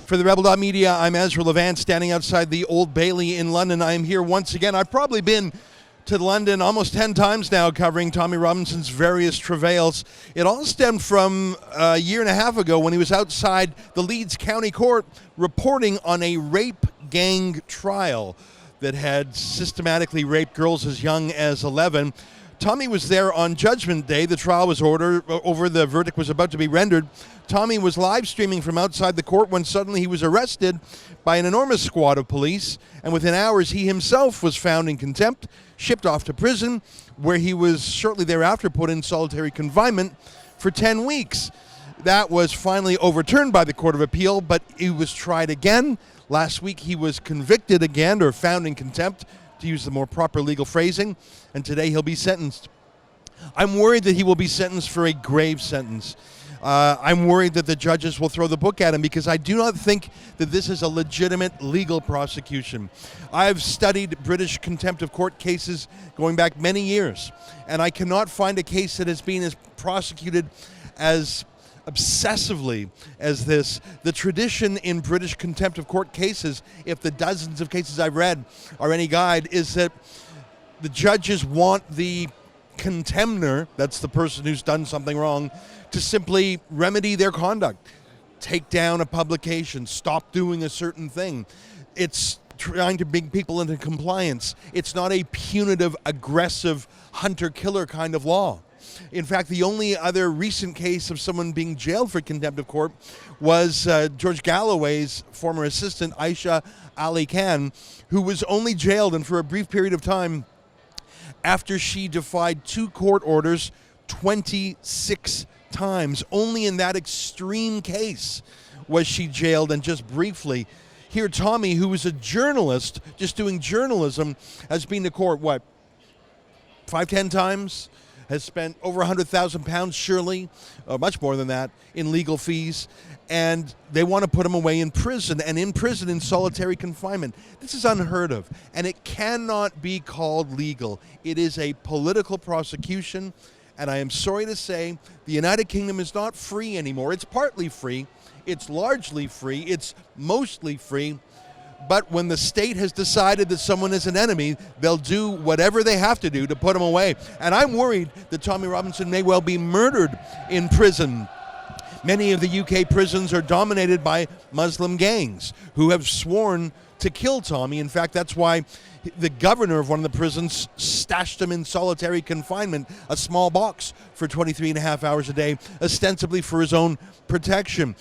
For the Rebel.media, I'm Ezra Levant, standing outside the Old Bailey in London. I am here once again. I've probably been to London almost 10 times now, covering Tommy Robinson's various travails. It all stemmed from a year and a half ago when he was outside the Leeds County Court reporting on a rape gang trial that had systematically raped girls as young as 11. Tommy was there on Judgment Day. The trial was over. The verdict was about to be rendered. Tommy was live streaming from outside the court when suddenly he was arrested by an enormous squad of police, and within hours he himself was found in contempt, shipped off to prison, where he was shortly thereafter put in solitary confinement for 10 weeks. That was finally overturned by the Court of Appeal, but he was tried again. Last week he was convicted again, or found in contempt, to use the more proper legal phrasing, and today he'll be sentenced. I'm worried that he will be sentenced for a grave sentence. I'm worried that the judges will throw the book at him because I do not think that this is a legitimate legal prosecution. I've studied British contempt of court cases going back many years, and I cannot find a case that has been as prosecuted as obsessively as this. The tradition in British contempt of court cases, if the dozens of cases I've read are any guide, is that the judges want the contemner, that's the person who's done something wrong, to simply remedy their conduct, take down a publication, stop doing a certain thing. It's trying to bring people into compliance. It's not a punitive, aggressive, hunter-killer kind of law. In fact, the only other recent case of someone being jailed for contempt of court was George Galloway's former assistant, Aisha Ali Khan, who was only jailed, and for a brief period of time, after she defied 2 court orders 26 times. Only in that extreme case was she jailed, and just briefly. Here, Tommy, who was a journalist, just doing journalism, has been to court, 5-10 times? Has spent over £100,000 surely, much more than that, in legal fees, and they want to put him away in prison, and in prison in solitary confinement. This is unheard of, and it cannot be called legal. It is a political prosecution, and I am sorry to say the United Kingdom is not free anymore. It's partly free, it's largely free, it's mostly free. But when the state has decided that someone is an enemy, they'll do whatever they have to do to put them away. And I'm worried that Tommy Robinson may well be murdered in prison. Many of the UK prisons are dominated by Muslim gangs who have sworn to kill Tommy. In fact, that's why the governor of one of the prisons stashed him in solitary confinement, a small box for 23 and a half hours a day, ostensibly for his own protection.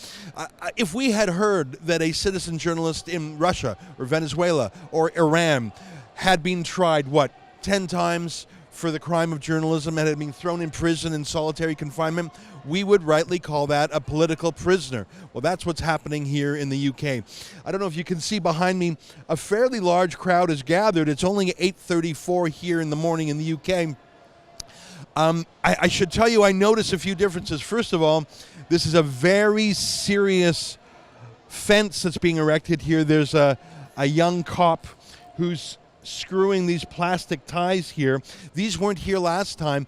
If we had heard that a citizen journalist in Russia or Venezuela or Iran had been tried, 10 times for the crime of journalism and had been thrown in prison in solitary confinement, we would rightly call that a political prisoner. Well, that's what's happening here in the UK. I don't know if you can see behind me, a fairly large crowd has gathered. It's only 8:34 here in the morning in the UK. I should tell you, I notice a few differences. First of all, this is a very serious fence that's being erected here. There's a young cop who's screwing these plastic ties here. These weren't here last time.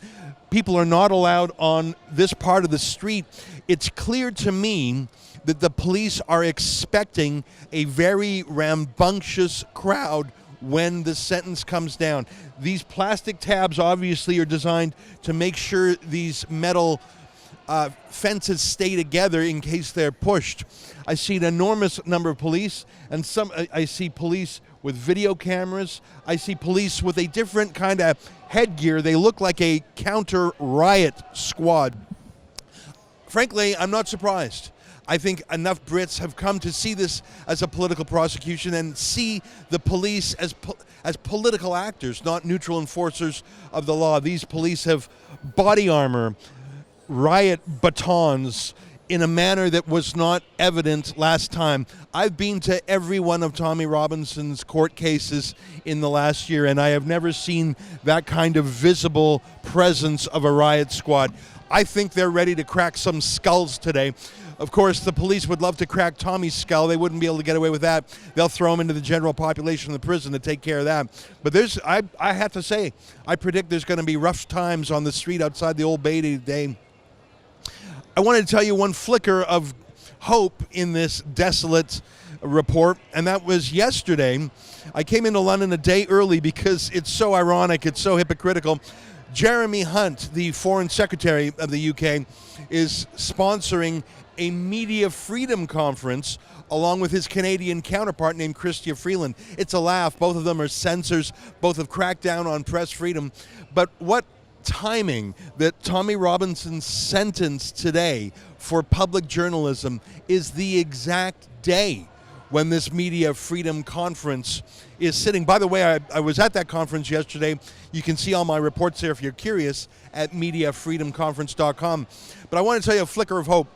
People are not allowed on this part of the street. It's clear to me that the police are expecting a very rambunctious crowd when the sentence comes down. These plastic tabs obviously are designed to make sure these metal fences stay together in case they're pushed. I see an enormous number of police, and I see police with video cameras. I see police with a different kind of headgear. They look like a counter-riot squad. Frankly, I'm not surprised. I think enough Brits have come to see this as a political prosecution and see the police as political actors, not neutral enforcers of the law. These police have body armor, riot batons, in a manner that was not evident last time. I've been to every one of Tommy Robinson's court cases in the last year, and I have never seen that kind of visible presence of a riot squad. I think they're ready to crack some skulls today. Of course, the police would love to crack Tommy's skull. They wouldn't be able to get away with that. They'll throw him into the general population of the prison to take care of that. But I have to say, I predict there's going to be rough times on the street outside the Old Bailey today. I wanted to tell you one flicker of hope in this desolate report, and that was yesterday. I came into London a day early because it's so ironic, it's so hypocritical. Jeremy Hunt, the Foreign Secretary of the UK, is sponsoring a media freedom conference along with his Canadian counterpart named Chrystia Freeland. It's a laugh. Both of them are censors. Both have cracked down on press freedom. But what timing that Tommy Robinson's sentence today for public journalism is the exact day when this media freedom conference is sitting. By the way, I was at that conference yesterday. You can see all my reports there if you're curious at mediafreedomconference.com. But I want to tell you a flicker of hope.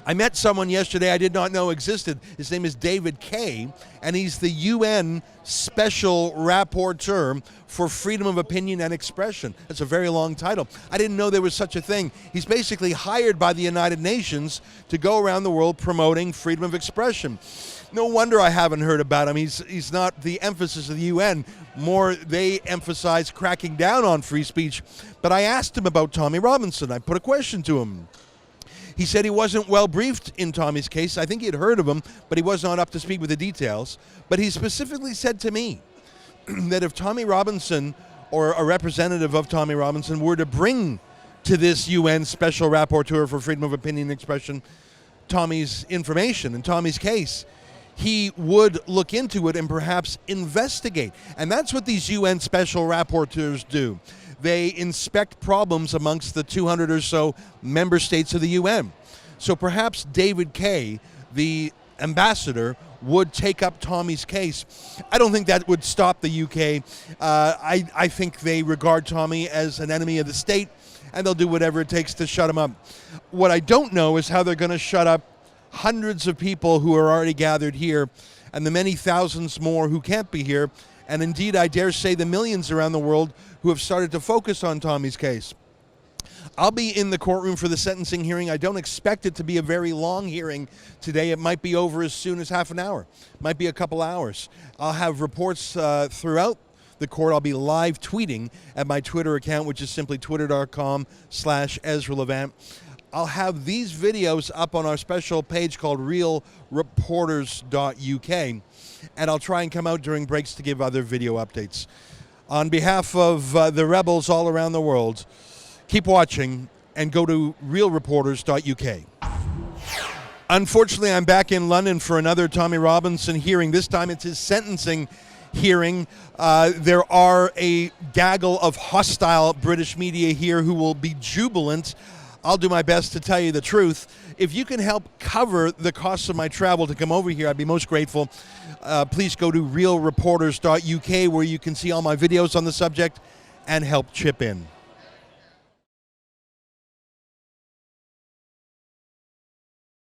I met someone yesterday I did not know existed. His name is David Kay, and he's the UN Special Rapporteur for Freedom of Opinion and Expression. That's a very long title. I didn't know there was such a thing. He's basically hired by the United Nations to go around the world promoting freedom of expression. No wonder I haven't heard about him. He's not the emphasis of the UN. More, they emphasize cracking down on free speech. But I asked him about Tommy Robinson. I put a question to him. He said he wasn't well briefed in Tommy's case. I think he had heard of him, but he was not up to speed with the details. But he specifically said to me that if Tommy Robinson or a representative of Tommy Robinson were to bring to this UN Special Rapporteur for Freedom of Opinion and Expression Tommy's information and Tommy's case, he would look into it and perhaps investigate. And that's what these UN Special Rapporteurs do. They inspect problems amongst the 200 or so member states of the UN. So perhaps David Kay, the ambassador, would take up Tommy's case. I don't think that would stop the UK. I think they regard Tommy as an enemy of the state, and they'll do whatever it takes to shut him up. What I don't know is how they're going to shut up hundreds of people who are already gathered here and the many thousands more who can't be here, and indeed, I dare say, the millions around the world who have started to focus on Tommy's case. I'll be in the courtroom for the sentencing hearing. I don't expect it to be a very long hearing today. It might be over as soon as half an hour. It might be a couple hours. I'll have reports throughout the court. I'll be live tweeting at my Twitter account, which is simply twitter.com/Ezra Levant. I'll have these videos up on our special page called realreporters.uk, and I'll try and come out during breaks to give other video updates. On behalf of the rebels all around the world, keep watching and go to realreporters.uk. Unfortunately, I'm back in London for another Tommy Robinson hearing. This time it's his sentencing hearing. There are a gaggle of hostile British media here who will be jubilant. I'll do my best to tell you the truth. If you can help cover the costs of my travel to come over here, I'd be most grateful. Please go to realreporters.uk where you can see all my videos on the subject and help chip in.